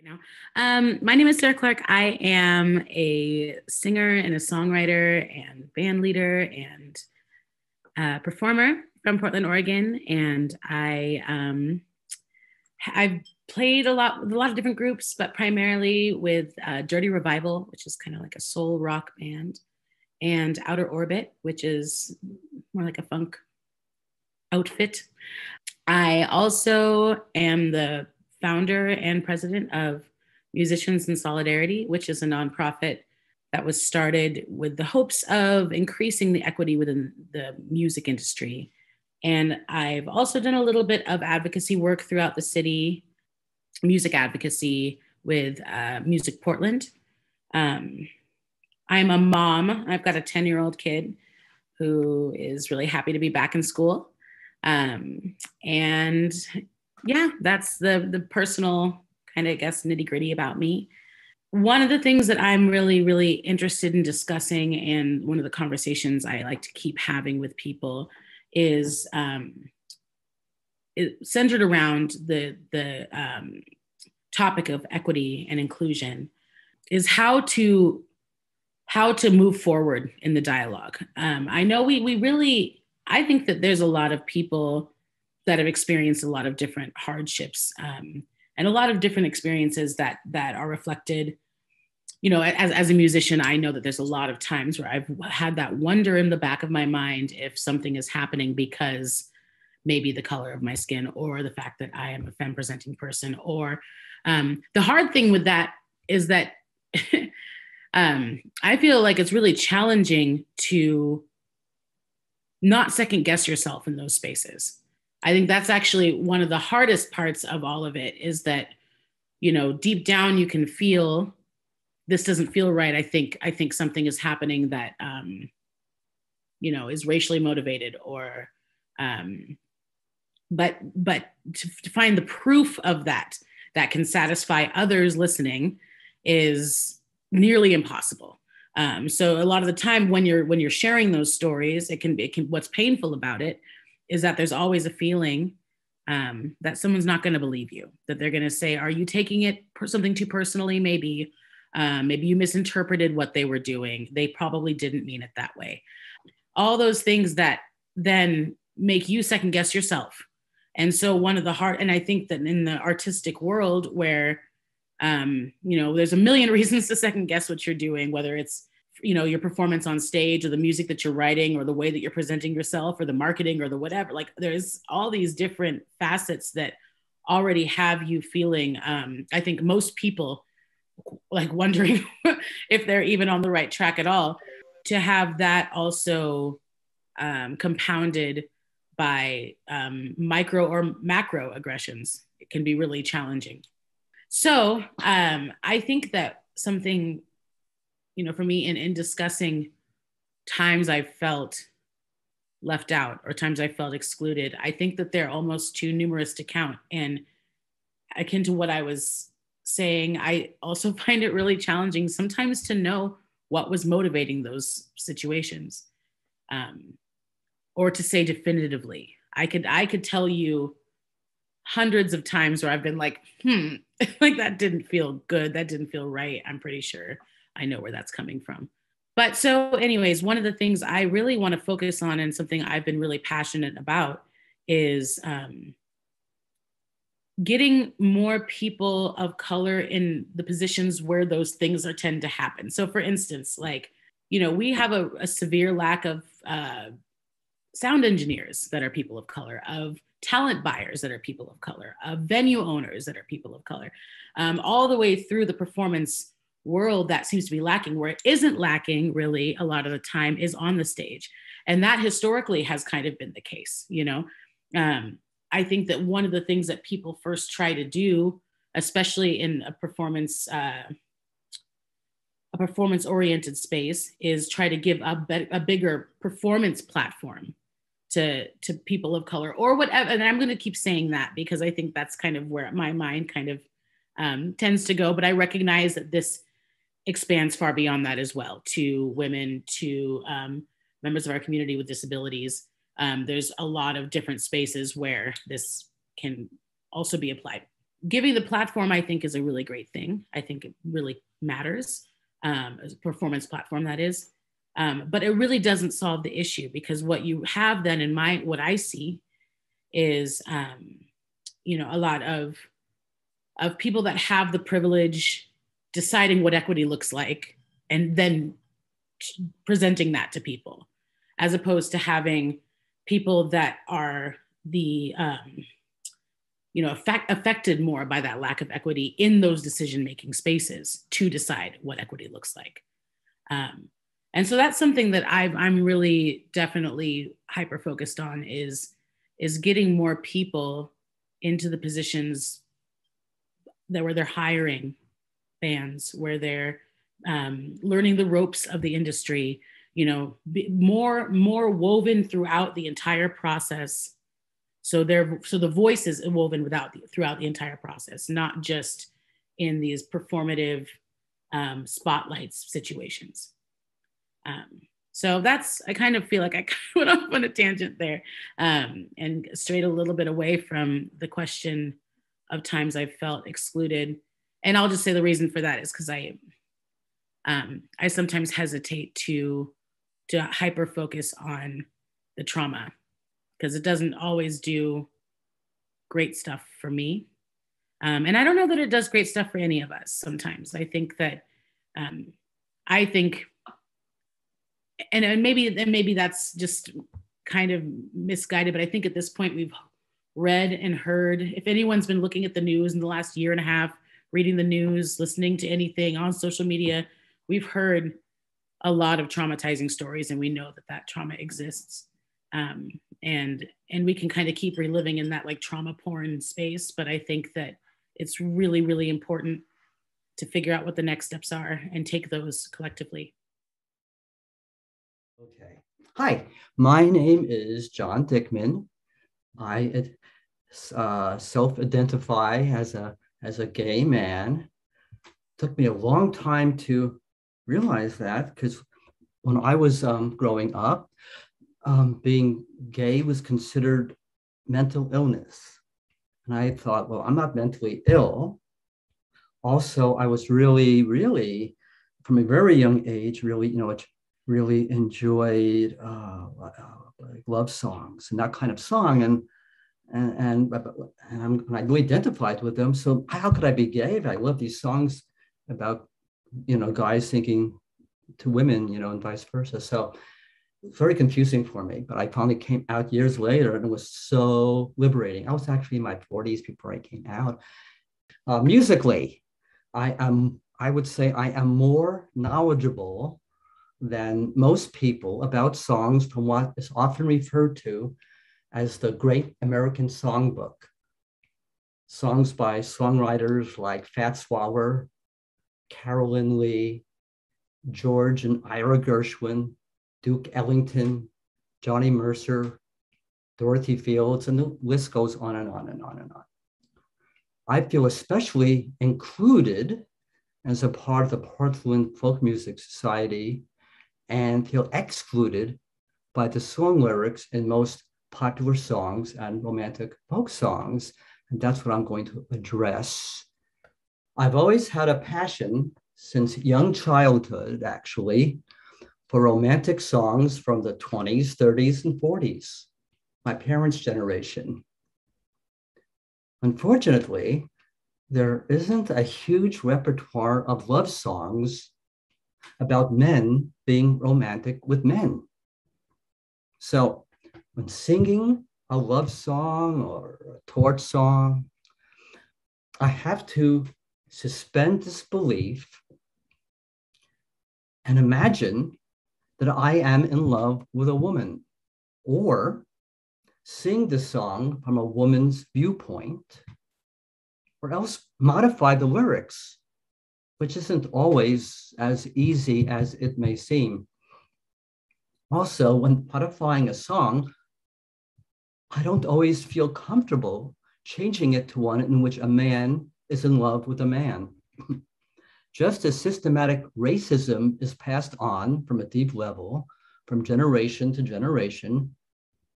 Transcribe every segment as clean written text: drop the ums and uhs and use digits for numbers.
You know, my name is Sarah Clark. I am a singer and a songwriter and band leader and performer from Portland, Oregon. And I've played a lot with a lot of different groups, but primarily with Dirty Revival, which is kind of like a soul rock band, and Outer Orbit, which is more like a funk outfit. I also am the founder and president of Musicians in Solidarity, which is a nonprofit that was started with the hopes of increasing the equity within the music industry. And I've also done a little bit of advocacy work throughout the city, music advocacy with Music Portland. I'm a mom. I've got a 10-year-old kid who is really happy to be back in school. And yeah, that's the personal kind of, I guess, nitty gritty about me. One of the things that I'm really, really interested in discussing, and one of the conversations I like to keep having with people, is centered around the topic of equity and inclusion, is how to move forward in the dialogue. I know we really, I think that there's a lot of people that have experienced a lot of different hardships and a lot of different experiences that are reflected. You know, as a musician, I know that there's a lot of times where I've had that wonder in the back of my mind if something is happening because maybe the color of my skin, or the fact that I am a femme presenting person, or the hard thing with that is that I feel like it's really challenging to not second guess yourself in those spaces. I think that's actually one of the hardest parts of all of it, is that, you know, deep down you can feel this doesn't feel right. I think something is happening that, you know, is racially motivated, or, but to find the proof of that can satisfy others listening is nearly impossible. So a lot of the time when you're sharing those stories, it can what's painful about it is that there's always a feeling that someone's not going to believe you, that they're going to say, are you taking it something too personally? Maybe you misinterpreted what they were doing. They probably didn't mean it that way. All those things that then make you second guess yourself. And so one of the hard, and I think that in the artistic world where, you know, there's a million reasons to second guess what you're doing, whether it's, you know, your performance on stage, or the music that you're writing, or the way that you're presenting yourself, or the marketing, or the whatever. Like, there's all these different facets that already have you feeling, I think most people like wondering if they're even on the right track at all. To have that also compounded by micro or macro aggressions, it can be really challenging. So I think that something, you know, for me in discussing times I felt left out or times I felt excluded, I think that they're almost too numerous to count. And akin to what I was saying, I also find it really challenging sometimes to know what was motivating those situations, or to say definitively. I could tell you hundreds of times where I've been like, like that didn't feel good, that didn't feel right. I'm pretty sure I know where that's coming from. But so anyways, one of the things I really want to focus on, and something I've been really passionate about, is getting more people of color in the positions where those things tend to happen. So for instance, like, you know, we have a severe lack of sound engineers that are people of color, of talent buyers that are people of color, of venue owners that are people of color, all the way through the performance world. That seems to be lacking. Where it isn't lacking really a lot of the time is on the stage. And that historically has kind of been the case, you know. I think that one of the things that people first try to do, especially in a performance oriented space, is try to give a bigger performance platform to people of color, or whatever. And I'm going to keep saying that because I think that's kind of where my mind kind of tends to go. But I recognize that this expands far beyond that as well, to women, to members of our community with disabilities. There's a lot of different spaces where this can also be applied. giving the platform, I think, is a really great thing. I think it really matters, as a performance platform, that is. But it really doesn't solve the issue, because what you have then in what I see is, a lot of people that have the privilege deciding what equity looks like and then presenting that to people, as opposed to having people that are the affected more by that lack of equity in those decision-making spaces to decide what equity looks like. And so that's something that I'm really definitely hyper focused on, is getting more people into the positions where they're hiring bands, where they're learning the ropes of the industry, more woven throughout the entire process. So the voice is woven throughout the entire process, not just in these performative spotlights situations. So I kind of feel like I went off on a tangent there, and strayed a little bit away from the question of times I've felt excluded. And I'll just say the reason for that is because I sometimes hesitate to hyper focus on the trauma, because it doesn't always do great stuff for me. And I don't know that it does great stuff for any of us sometimes. I think that, and maybe that's just kind of misguided, but I think at this point we've read and heard, if anyone's been looking at the news in the last year and a half, reading the news, listening to anything on social media, we've heard a lot of traumatizing stories, and we know that trauma exists. And we can kind of keep reliving in that like trauma porn space, but I think that it's really, really important to figure out what the next steps are and take those collectively. Okay. Hi, my name is John Dickman. I self-identify as a gay man. It took me a long time to realize that, because when I was growing up, being gay was considered mental illness. And I thought, well, I'm not mentally ill. Also, I was really, really, from a very young age, really enjoyed love songs and that kind of song. And I really identified with them. So how could I be gay if I love these songs about, guys thinking to women, and vice versa. So very confusing for me, but I finally came out years later, and it was so liberating. I was actually in my 40s before I came out. Musically, I would say I am more knowledgeable than most people about songs from what is often referred to as the Great American Songbook. Songs by songwriters like Fats Waller, Carolyn Lee, George and Ira Gershwin, Duke Ellington, Johnny Mercer, Dorothy Fields, and the list goes on and on and on and on. I feel especially included as a part of the Portland FolkMusic Society, and feel excluded by the song lyrics in most popular songs and romantic folk songs. And that's what I'm going to address. I've always had a passion since young childhood, actually, for romantic songs from the 20s, 30s, and 40s, my parents' generation. Unfortunately, there isn't a huge repertoire of love songs about men being romantic with men. So when singing a love song or a torch song, I have to suspend disbelief and imagine that I am in love with a woman, or sing the song from a woman's viewpoint, or else modify the lyrics, which isn't always as easy as it may seem. Also, when modifying a song, I don't always feel comfortable changing it to one in which a man is in love with a man. Just as systematic racism is passed on from a deep level, from generation to generation,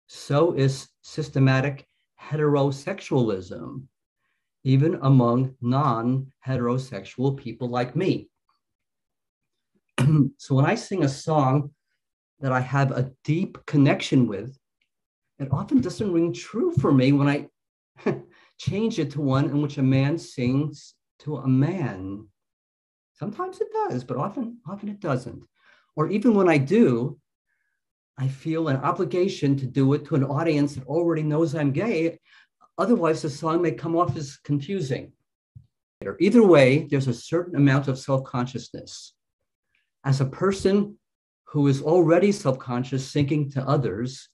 so is systematic heterosexualism. even among non-heterosexual people like me. So when I sing a song that I have a deep connection with, it often doesn't ring true for me when I change it to one in which a man sings to a man. Sometimes it does, but often it doesn't. Or even when I do, I feel an obligation to do it to an audience that already knows I'm gay. Otherwise, the song may come off as confusing. Either way, there's a certain amount of self-consciousness. As a person who is already self-conscious singing to others,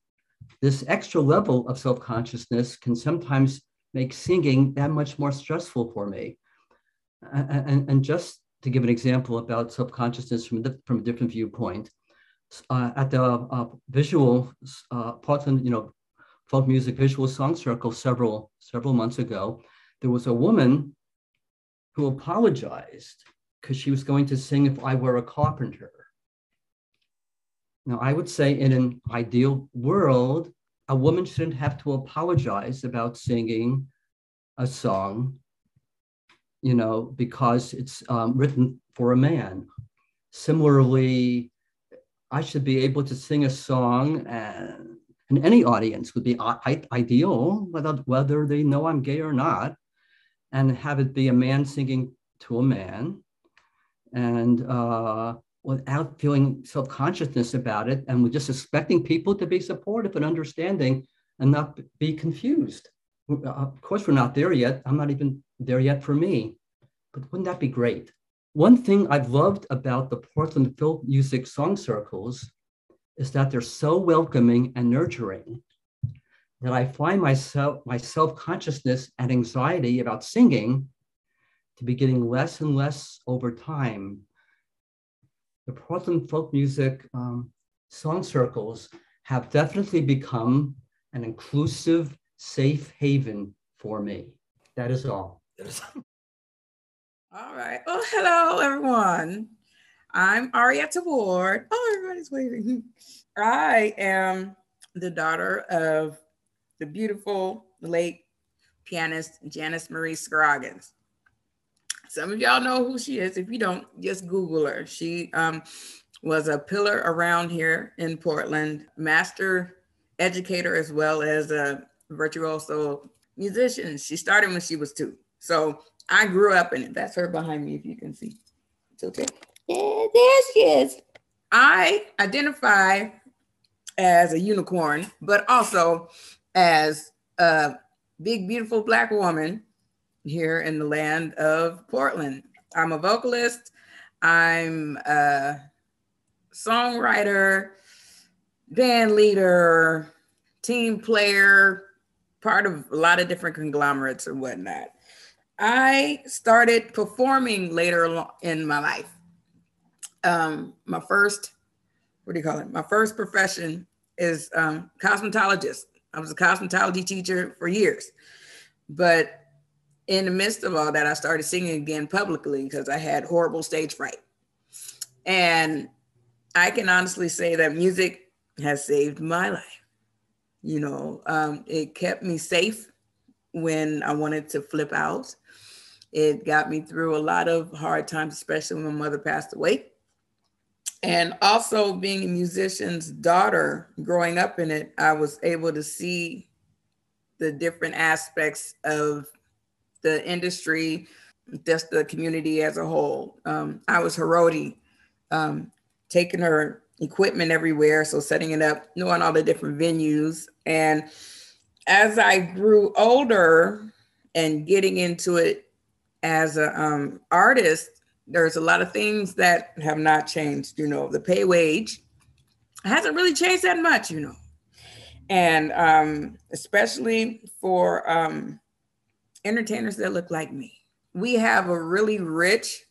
this extra level of self-consciousness can sometimes make singing that much more stressful for me. And just to give an example about self-consciousness from a different viewpoint, at the visual Portland, folk music visual song circle several months ago, there was a woman who apologized because she was going to sing If I Were a Carpenter. Now, I would say in an ideal world, a woman shouldn't have to apologize about singing a song, because it's written for a man. Similarly, I should be able to sing a song and any audience would be ideal, whether they know I'm gay or not, and have it be a man singing to a man, and without feeling self-consciousness about it, and with just expecting people to be supportive and understanding and not be confused. Of course, we're not there yet. I'm not even there yet for me, but wouldn't that be great? One thing I've loved about the Portland Folk Music Song Circles is that they're so welcoming and nurturing that I find my self-consciousness and anxiety about singing to be getting less and less over time. The Portland Folk Music Song Circles have definitely become an inclusive, safe haven for me. That is all. All right. Oh, hello, everyone. I'm Arietta Ward. Oh, everybody's waving. I am the daughter of the beautiful late pianist Janice Marie Scroggins. Some of y'all know who she is. If you don't, just Google her. She was a pillar around here in Portland, master educator as well as a virtuoso musician. She started when she was 2. So I grew up in it. That's her behind me, if you can see. It's okay. Yeah, there she is. I identify as a unicorn, but also as a big, beautiful Black woman here in the land of Portland. I'm a vocalist. I'm a songwriter, band leader, team player, part of a lot of different conglomerates and whatnot. I started performing later in my life. My first profession is cosmetologist. I was a cosmetology teacher for years. But in the midst of all that, I started singing again publicly because I had horrible stage fright. And I can honestly say that music has saved my life. It kept me safe when I wanted to flip out. It got me through a lot of hard times, especially when my mother passed away. And also being a musician's daughter, growing up in it, I was able to see the different aspects of the industry, just the community as a whole. I was her roadie, taking her equipment everywhere, so setting it up, knowing all the different venues. And as I grew older and getting into it as an artist, there's a lot of things that have not changed. The pay wage hasn't really changed that much, and especially for entertainers that look like me. We have a really rich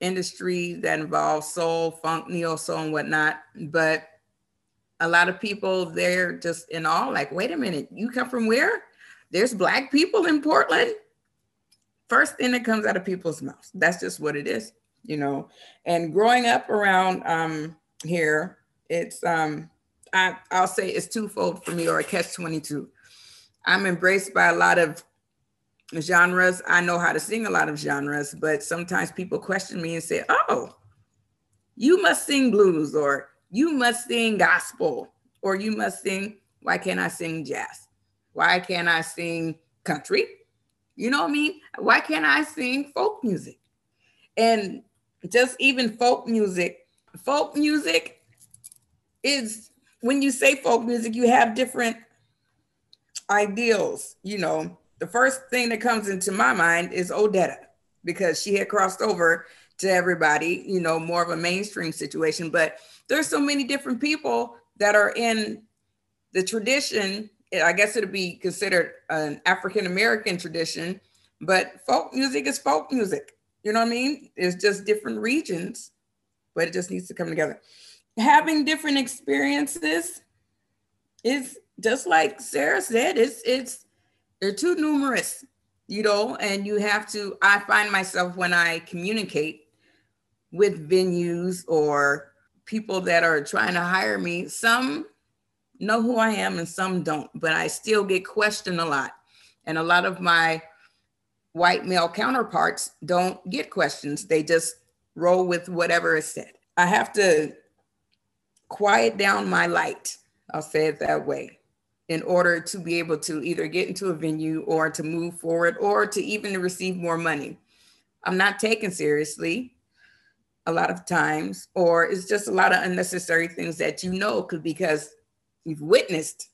industry that involves soul, funk, neo soul, and whatnot. But a lot of people, they're just in awe, like, wait a minute, you come from where? There's Black people in Portland? First thing that comes out of people's mouths. That's just what it is, And growing up around here, it's, I'll say it's twofold for me, or a catch-22. I'm embraced by a lot of genres. I know how to sing a lot of genres, but sometimes people question me and say, oh, you must sing blues, or you must sing gospel, or you must sing, why can't I sing jazz? Why can't I sing country? You know what I mean? Why can't I sing folk music? And just even folk music is, when you say folk music, you have different ideals. You know, the first thing that comes into my mind is Odetta, because she had crossed over to everybody, you know, more of a mainstream situation. But there's so many different people that are in the tradition. I guess it'd be considered an African-American tradition, but folk music is folk music. You know what I mean? It's just different regions, but it just needs to come together. Having different experiences is just like Sarah said, they're too numerous, you know, and you have to, I find myself when I communicate with venues or people that are trying to hire me, some know who I am and some don't, but I still get questioned a lot. And a lot of my white male counterparts don't get questions. They just roll with whatever is said. I have to quiet down my light, I'll say it that way, in order to be able to either get into a venue or to move forward or to even receive more money. I'm not taken seriously a lot of times, or it's just a lot of unnecessary things that you know, because you've witnessed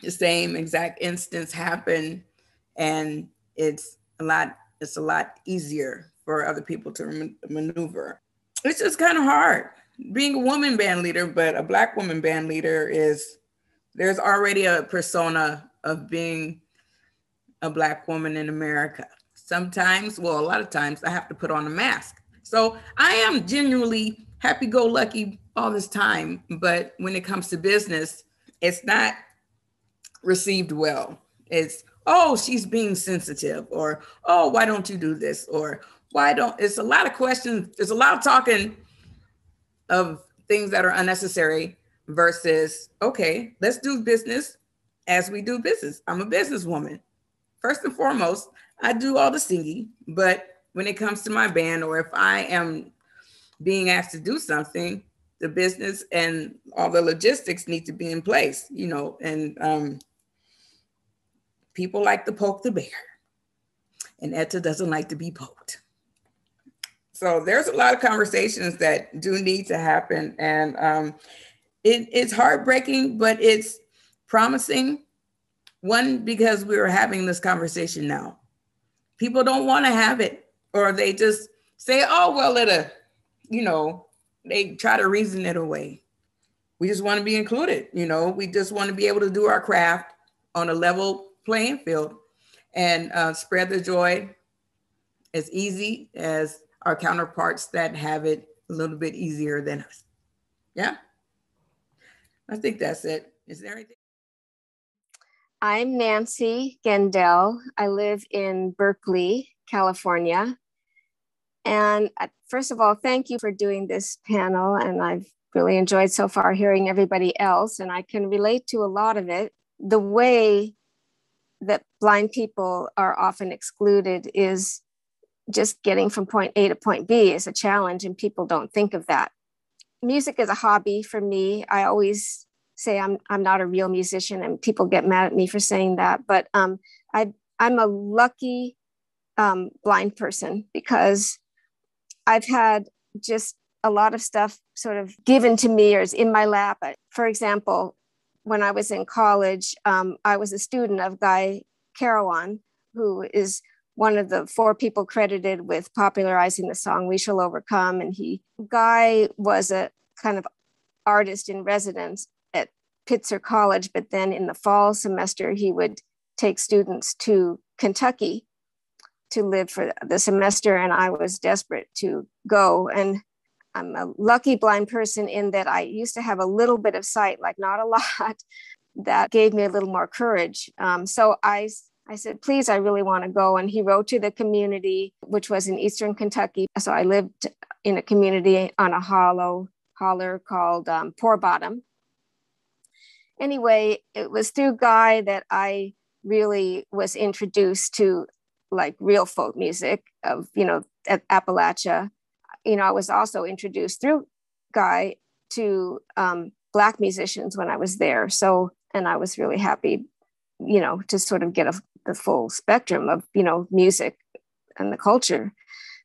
the same exact instance happen, and it's a lot easier for other people to maneuver. It's just kind of hard being a woman band leader, but a Black woman band leader there's already a persona of being a Black woman in America. Sometimes, well, a lot of times I have to put on a mask. So I am genuinely happy-go-lucky all this time, but when it comes to business, it's not received well. It's, oh, she's being sensitive, or, oh, why don't you do this? Or it's a lot of questions. There's a lot of talking of things that are unnecessary versus, okay, let's do business as we do business. I'm a businesswoman. First and foremost, I do all the singing, but when it comes to my band, or if I am being asked to do something, the business and all the logistics need to be in place, you know, and people like to poke the bear, and Etta doesn't like to be poked. So there's a lot of conversations that do need to happen, and it's heartbreaking, but it's promising. One, because we're having this conversation now. People don't want to have it, or they just say, oh, well, you know, they try to reason it away. We just want to be included. You know, we just want to be able to do our craft on a level playing field and spread the joy as easy as our counterparts that have it a little bit easier than us. Yeah, I think that's it. Is there anything? I'm Nancy Gendel. I live in Berkeley, California. And first of all, thank you for doing this panel. And I've really enjoyed so far hearing everybody else. And I can relate to a lot of it. The way that blind people are often excluded is just getting from point A to point B is a challenge, and people don't think of that. Music is a hobby for me. I always say I'm not a real musician, and people get mad at me for saying that, but I'm a lucky blind person, because I've had just a lot of stuff sort of given to me or is in my lap. For example, when I was in college, I was a student of Guy Carawan, who is one of the 4 people credited with popularizing the song "We Shall Overcome." And Guy was a kind of artist in residence at Pitzer College, but then in the fall semester, he would take students to Kentucky to live for the semester, and I was desperate to go. And I'm a lucky blind person in that I used to have a little bit of sight, like not a lot, that gave me a little more courage. So I said, please, I really want to go. And he wrote to the community, which was in Eastern Kentucky. So I lived in a community on a holler called Poor Bottom. Anyway, it was through Guy that I really was introduced to like real folk music of, at Appalachia. I was also introduced through Guy to Black musicians when I was there. So, and I was really happy, to sort of get the full spectrum of, music and the culture.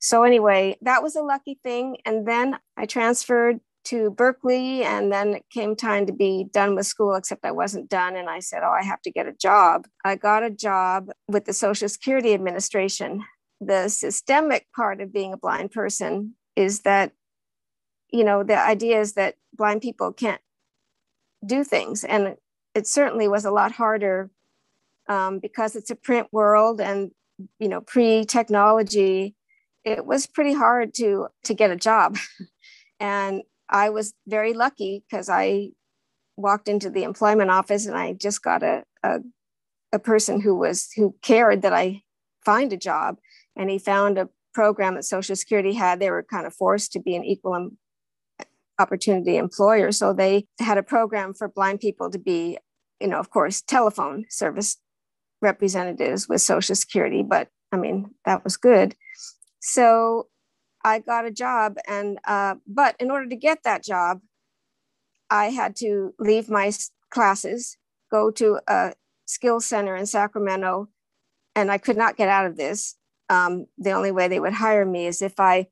So anyway, that was a lucky thing. And then I transferred to Berkeley, and then it came time to be done with school, except I wasn't done. And I said, I have to get a job. I got a job with the Social Security Administration. The systemic part of being a blind person is that, the idea is that blind people can't do things. And it certainly was a lot harder because it's a print world and, pre-technology. It was pretty hard to get a job. And I was very lucky because I walked into the employment office and I just got a person who cared that I find a job. And he found a program that Social Security had. They were kind of forced to be an equal opportunity employer. So they had a program for blind people to be, of course, telephone service representatives with Social Security. But I mean, that was good. So I got a job, and but in order to get that job, I had to leave my classes, go to a skills center in Sacramento, and I could not get out of this. The only way they would hire me is if I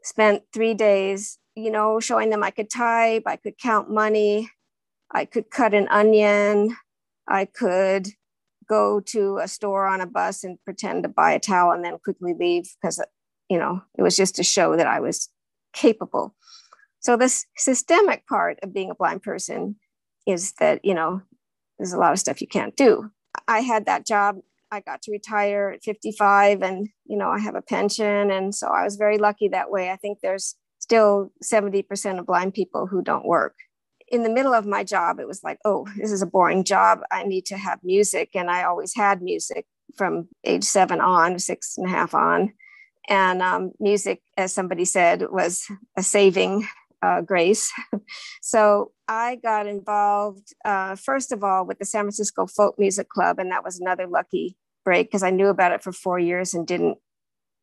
spent 3 days, showing them I could type, I could count money, I could cut an onion, I could go to a store on a bus and pretend to buy a towel and then quickly leave because, it was just to show that I was capable. So this systemic part of being a blind person is that, there's a lot of stuff you can't do. I had that job. I got to retire at 55 and, I have a pension. And so I was very lucky that way. I think there's still 70% of blind people who don't work. In the middle of my job, it was like, oh, this is a boring job. I need to have music. And I always had music from age 7 on, 6.5 on. And music, as somebody said, was a saving grace. So I got involved, first of all, with the San Francisco Folk Music Club. And that was another lucky break because I knew about it for 4 years and didn't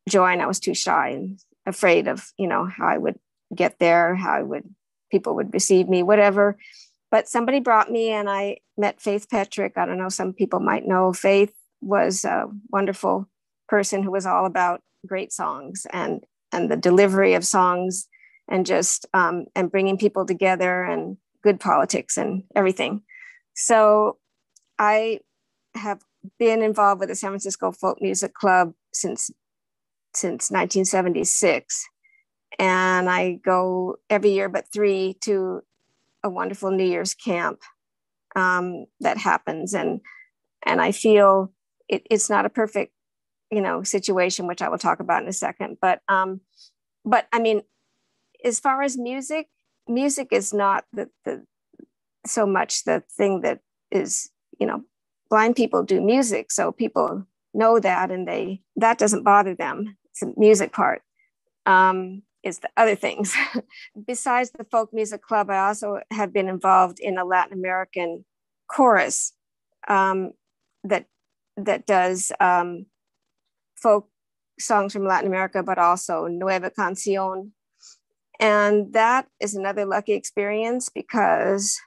join. I was too shy and afraid of, how I would get there, people would receive me, whatever. But somebody brought me and I met Faith Petrick. I don't know, some people might know. Faith was a wonderful person who was all about great songs and the delivery of songs and just and bringing people together and good politics and everything. So I have been involved with the San Francisco Folk Music Club since 1976. And I go every year but 3 to a wonderful New Year's camp that happens. And I feel it's not a perfect, situation, which I will talk about in a second. But I mean, as far as music is not the so much the thing that is, blind people do music. So people know that and that doesn't bother them. It's the music part. Is the other things. Besides the Folk Music Club, I also have been involved in a Latin American chorus that does folk songs from Latin America, but also Nueva Canción. And that is another lucky experience because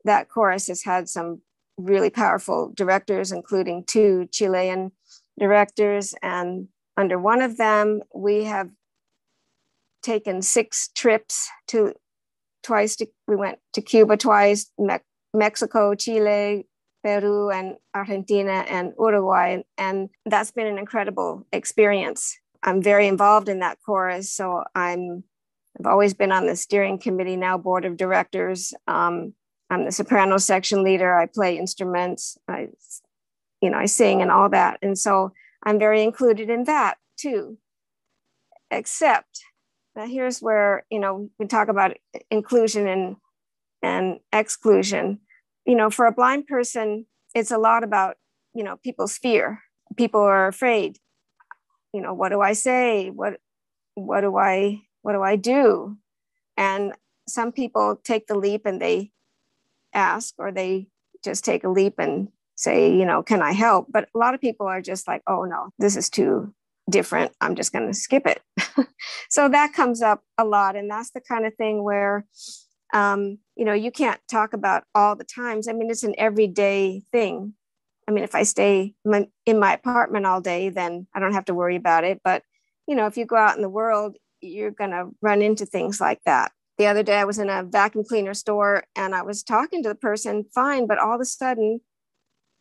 that chorus has had some really powerful directors, including 2 Chilean directors. And under one of them, we have taken 6 trips we went to Cuba twice, Mexico, Chile, Peru, and Argentina, and Uruguay. And that's been an incredible experience. I'm very involved in that chorus. So I've always been on the steering committee, now board of directors. I'm the soprano section leader. I play instruments. I sing and all that. And so I'm very included in that too, except now here's where, we talk about inclusion and exclusion. For a blind person, it's a lot about, people's fear. People are afraid. What do I say? What do I do? And some people take the leap and they ask, or they just take a leap and say, you know, can I help? But a lot of people are just like, oh no, this is too different. I'm just going to skip it. So that comes up a lot. And that's the kind of thing where, you know, you can't talk about all the times. I mean, it's an everyday thing. I mean, if I stay in my apartment all day, then I don't have to worry about it. But, you know, if you go out in the world, you're going to run into things like that. The other day I was in a vacuum cleaner store and I was talking to the person fine, but all of a sudden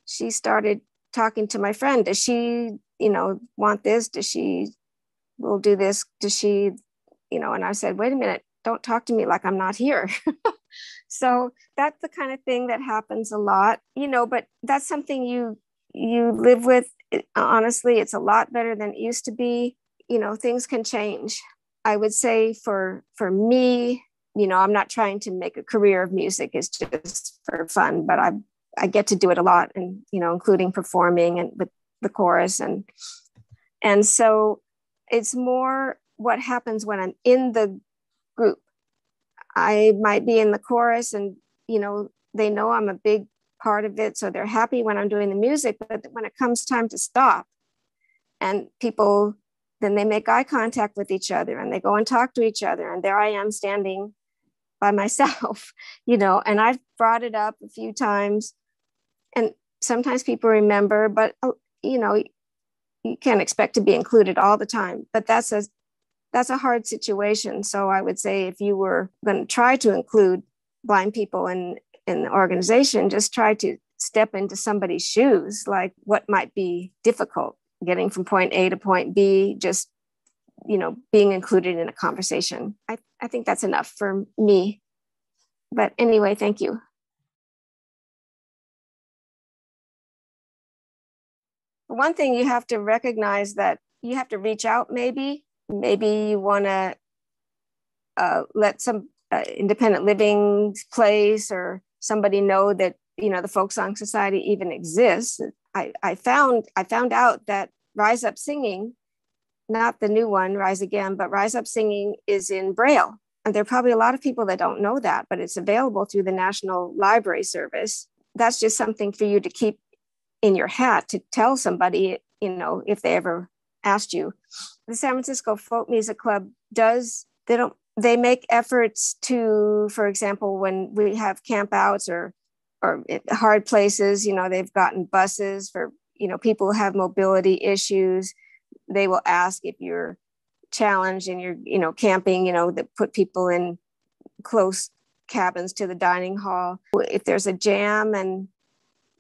she started talking to my friend. Does she, you know, want this? Does she will do this? Does she, you know, and I said, wait a minute, don't talk to me like I'm not here. So that's the kind of thing that happens a lot, you know, but that's something you live with. Honestly, it's a lot better than it used to be. You know, things can change. I would say for me, you know, I'm not trying to make a career of music. It's just for fun, but I get to do it a lot, and, you know, including performing and with the chorus. And so it's more what happens when I'm in the group. I might be in the chorus and, you know, they know I'm a big part of it. So they're happy when I'm doing the music, but when it comes time to stop and people, then they make eye contact with each other and they go and talk to each other. And there I am standing by myself, you know, and I've brought it up a few times and sometimes people remember, but, you know, you can't expect to be included all the time, but that's a hard situation. So I would say if you were going to try to include blind people in the organization, just try to step into somebody's shoes, like what might be difficult, getting from point A to point B, just, you know, being included in a conversation. I think that's enough for me. But anyway, thank you. One thing you have to recognize that you have to reach out maybe you want to let some independent living place or somebody know that, you know, the FolkSong Society even exists. I found out that Rise Up Singing, not the new one, Rise Again, but Rise Up Singing is in Braille. And there are probably a lot of people that don't know that, but it's available through the National Library Service. That's just something for you to keep in your hat to tell somebody, you know, if they ever asked you. The San Francisco Folk Music Club they make efforts to, for example, when we have campouts or hard places, you know, they've gotten buses for, you know, people who have mobility issues. They will ask if you're challenged and you're, you know, camping, you know, that put people in close cabins to the dining hall. If there's a jam and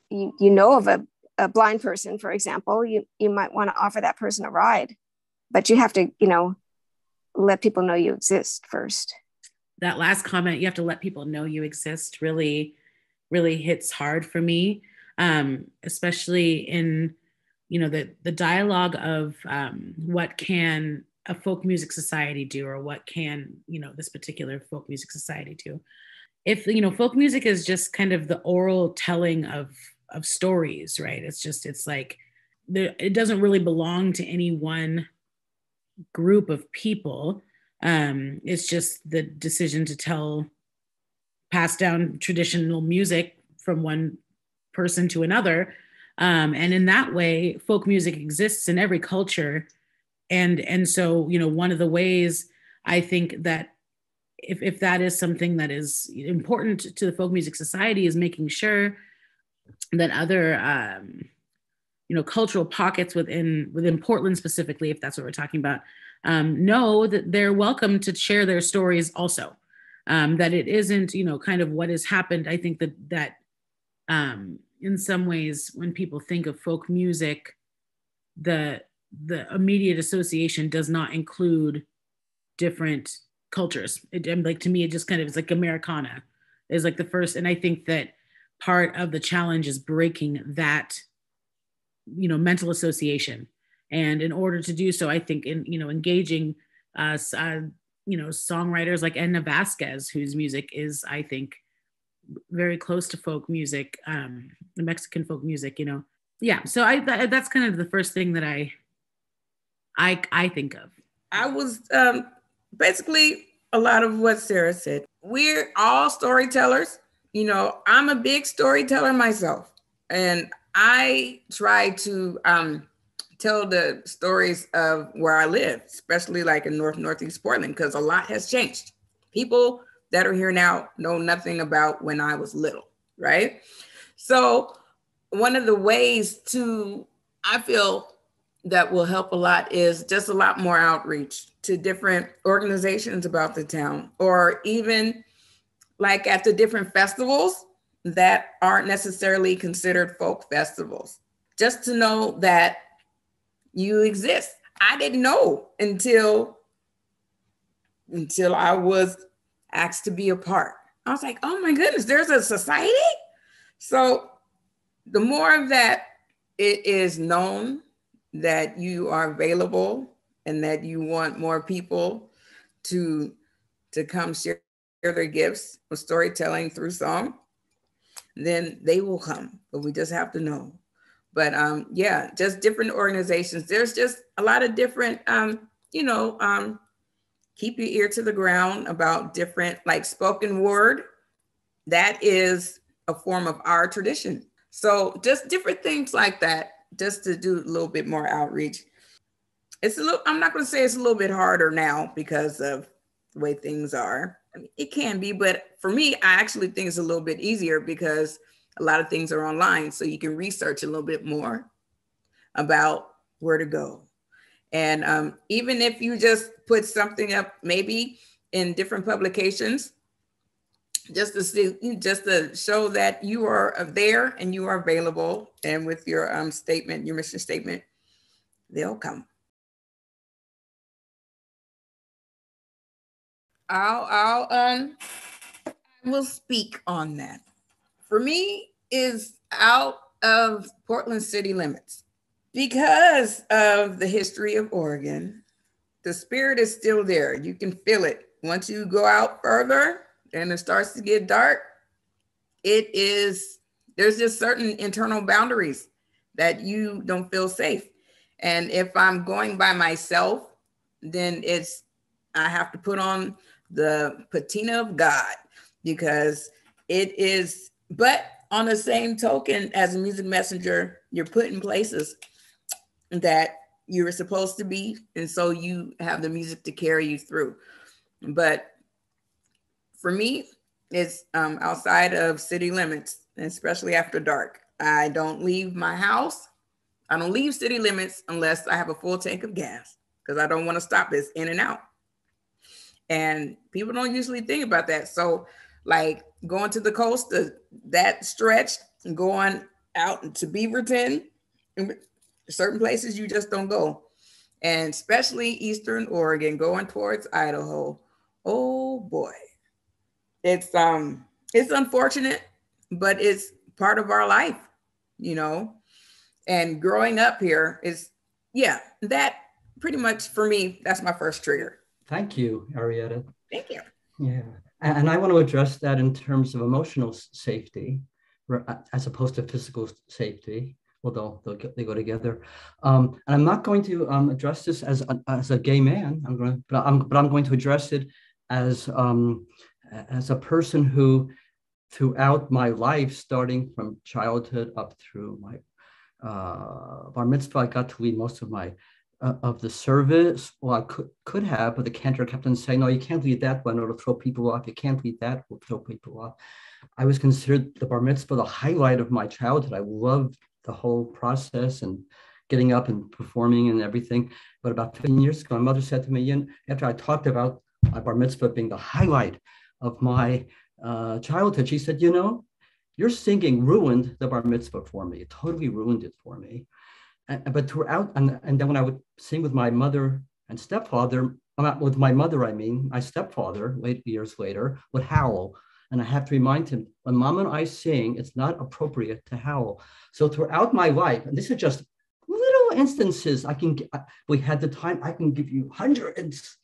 you know of a blind person, for example, you might want to offer that person a ride, but you have to, you know, let people know you exist first. That last comment, you have to let people know you exist, really, really hits hard for me, especially in, you know, the dialogue of what can a folk music society do, or what can, you know, this particular folk music society do. If, you know, folk music is just kind of the oral telling of stories, right? It's like it doesn't really belong to any one group of people. It's just the decision to pass down traditional music from one person to another. And in that way, folk music exists in every culture. And so, you know, one of the ways I think that if that is something that is important to the Folk Music Society, is making sure that other, you know, cultural pockets within Portland specifically, if that's what we're talking about, know that they're welcome to share their stories also. That it isn't, you know, kind of what has happened. I think that in some ways, when people think of folk music, the immediate association does not include different cultures. Like, to me, it just kind of is like Americana is like the first. And I think that part of the challenge is breaking that, you know, mental association. And in order to do so, I think engaging you know, songwriters like Edna Vasquez, whose music is, I think, very close to folk music, the Mexican folk music, you know. Yeah. So that's kind of the first thing that I think of. I was basically a lot of what Sarah said. We're all storytellers. You know, I'm a big storyteller myself. And I try to tell the stories of where I live, especially like in Northeast Portland, because a lot has changed. People that are here now know nothing about when I was little, right? So one of the ways I feel that will help a lot is just a lot more outreach to different organizations about the town, or even like at the different festivals that aren't necessarily considered folk festivals, just to know that you exist. I didn't know until I was asked to be a part. I was like, oh my goodness, there's a society? So the more that it is known that you are available and that you want more people to come share their gifts of storytelling through song, then they will come, but we just have to know. But yeah, just different organizations. There's just a lot of different, keep your ear to the ground about different, like spoken word. That is a form of our tradition. So just different things like that, just to do a little bit more outreach. I'm not going to say it's a little bit harder now because of the way things are. I mean, it can be, but for me, I actually think it's a little bit easier because a lot of things are online. So you can research a little bbit more about where to go. And even if you just put something up, maybe in different publications, just to show that you are there and you are available, and with your statement, your mission statement, they'll come. I will speak on that. For me, is out of Portland city limits. Because of the history of Oregon, the spirit is still there. You can feel it. Once you go out further and it starts to get dark, there's just certain internal boundaries that you don't feel safe. And if I'm going by myself, then I have to put on the patina of God, because it is, but on the same token, as a music messenger, you're put in places that you were supposed to be. And so you have the music to carry you through. But for me, it's outside of city limits, especially after dark. I don't leave my house. I don't leave city limits unless I have a full tank of gas, because I don't want to stop this in and out. And people don't usually think about that. So like going to the coast, that stretch, going out to Beaverton, certain places you just don't go. And especially Eastern Oregon, going towards Idaho. Oh boy. It's unfortunate, but it's part of our life, and growing up here is, that pretty much for me, that's my first trigger. Thank you, Arietta. Thank you. Yeah. And I want to address that in terms of emotional safety as opposed to physical safety, although they go together. And I'm not going to address this as a gay man. But I'm going to address it as a person who, throughout my life, starting from childhood up through my bar mitzvah, I got to lead most of my of the service. Well, I could have, but the cantor kept on saying, no, you can't lead that one, or it'll throw people off. You can't lead that, will throw people off. I was considered the bar mitzvah the highlight of my childhood. I loved the whole process and getting up and performing and everything. But about 15 years ago, my mother said to me, after I talked about my bar mitzvah being the highlight of my childhood, she said, your singing ruined the bar mitzvah for me. It totally ruined it for me. But throughout, and then when I would sing with my mother and stepfather, with my mother, my stepfather, years later, would howl. And I have to remind him, when Mom and I sing, it's not appropriate to howl. So throughout my life, and this is just little instances, we had the time, I can give you hundreds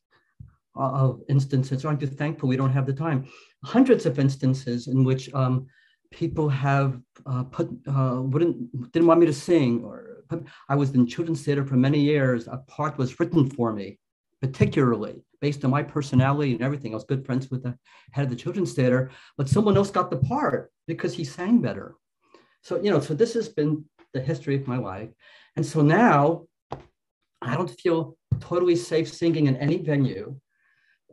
of instances. Aren't you thankful we don't have the time? Hundreds of instances in which people have didn't want me to sing, or I was in children's theater for many years. A part was written for me, particularly based on my personality and everything. I was good friends with the head of the children's theater, but someone else got the part because he sang better. So, so this has been the history of my life. And so now I don't feel totally safe singing in any venue.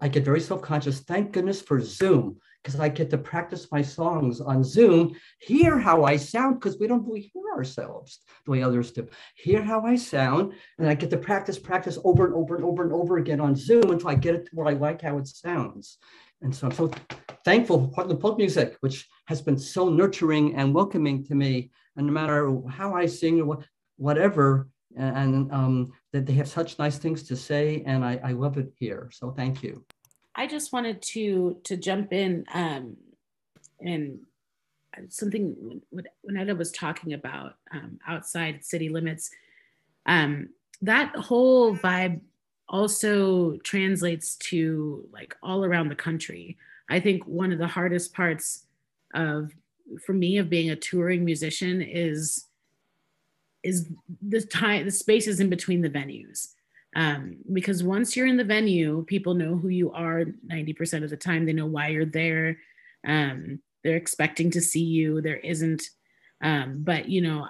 I get very self-conscious. Thank goodness for Zoom, because I get to practice my songs on Zoom, hear how I sound, because we don't really hear ourselves the way others do. Hear how I sound, and I get to practice over and over and over and over again on Zoom until I get it to where I like how it sounds. And so I'm so thankful for Portland folk music, which has been so nurturing and welcoming to me. And no matter how I sing or whatever, and that they have such nice things to say, and I love it here. So thank you. I just wanted to jump in and something when Eda was talking about outside city limits, that whole vibe also translates to like all around the country. I think one of the hardest parts for me of being a touring musician is the spaces in between the venues. Because once you're in the venue, people know who you are 90% of the time. They know why you're there. They're expecting to see you. There isn't, but you know,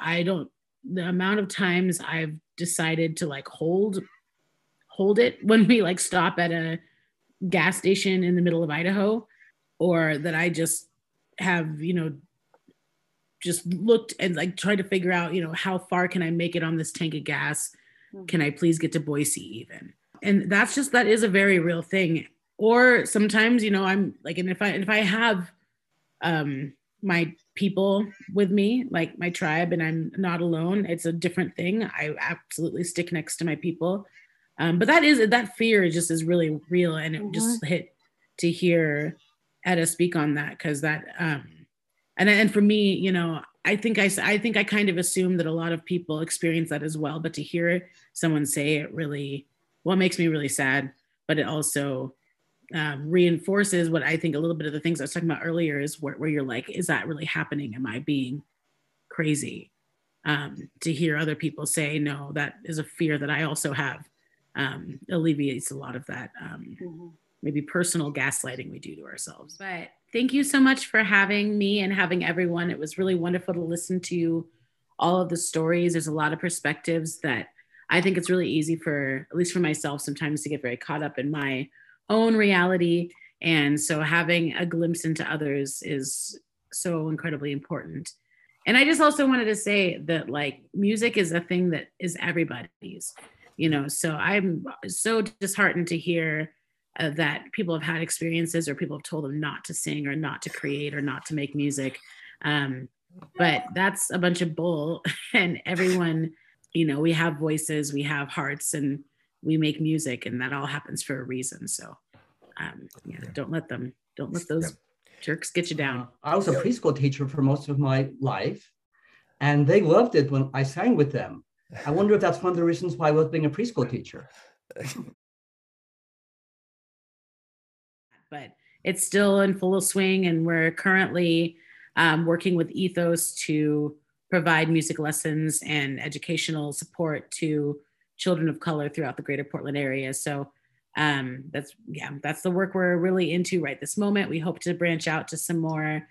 the amount of times I've decided to like hold it when we like stop at a gas station in the middle of Idaho, or that I just have, you know, just looked and like tried to figure out, you know, how far can I make it on this tank of gas? Can I please get to Boise even? And that is a very real thing. Or sometimes, you know, I'm like, and if I have my people with me, like my tribe, and I'm not alone, it's a different thing. I absolutely stick next to my people. But that fear is really real. And it just hit to hear Eda speak on that, because that, and for me, you know, I think I kind of assume that a lot of people experience that as well, but to hear someone say it really, well, it makes me really sad, but it also reinforces what I think a little bit of the things I was talking about earlier is where you're like, is that really happening? Am I being crazy? To hear other people say, no, that is a fear that I also have, alleviates a lot of that maybe personal gaslighting we do to ourselves. But thank you so much for having me and having everyone. It was really wonderful to listen to all of the stories. There's a lot of perspectives that I think it's really easy for, at least for myself, sometimes to get very caught up in my own reality. And so having a glimpse into others is so incredibly important. And I just also wanted to say that like music is a thing that is everybody's, you know, so I'm so disheartened to hear that people have had experiences or people have told them not to sing or not to create or not to make music. But that's a bunch of bull. And everyone, you know, we have voices, we have hearts, and we make music, and that all happens for a reason. So yeah, don't let those jerks get you down. I was a preschool teacher for most of my life, and they loved it when I sang with them. I wonder if that's one of the reasons why I was being a preschool teacher. But it's still in full swing, and we're currently working with Ethos to provide music lessons and educational support to children of color throughout the greater Portland area. So that's the work we're really into right this moment. We hope to branch out to some more,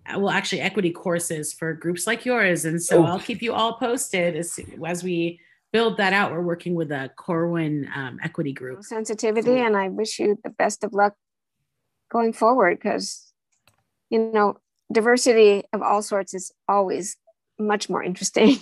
actually equity courses for groups like yours. And so I'll keep you all posted as we build that out. We're working with a Corwin equity group. Sensitivity, and I wish you the best of luck going forward, because, you know, diversity of all sorts is always much more interesting.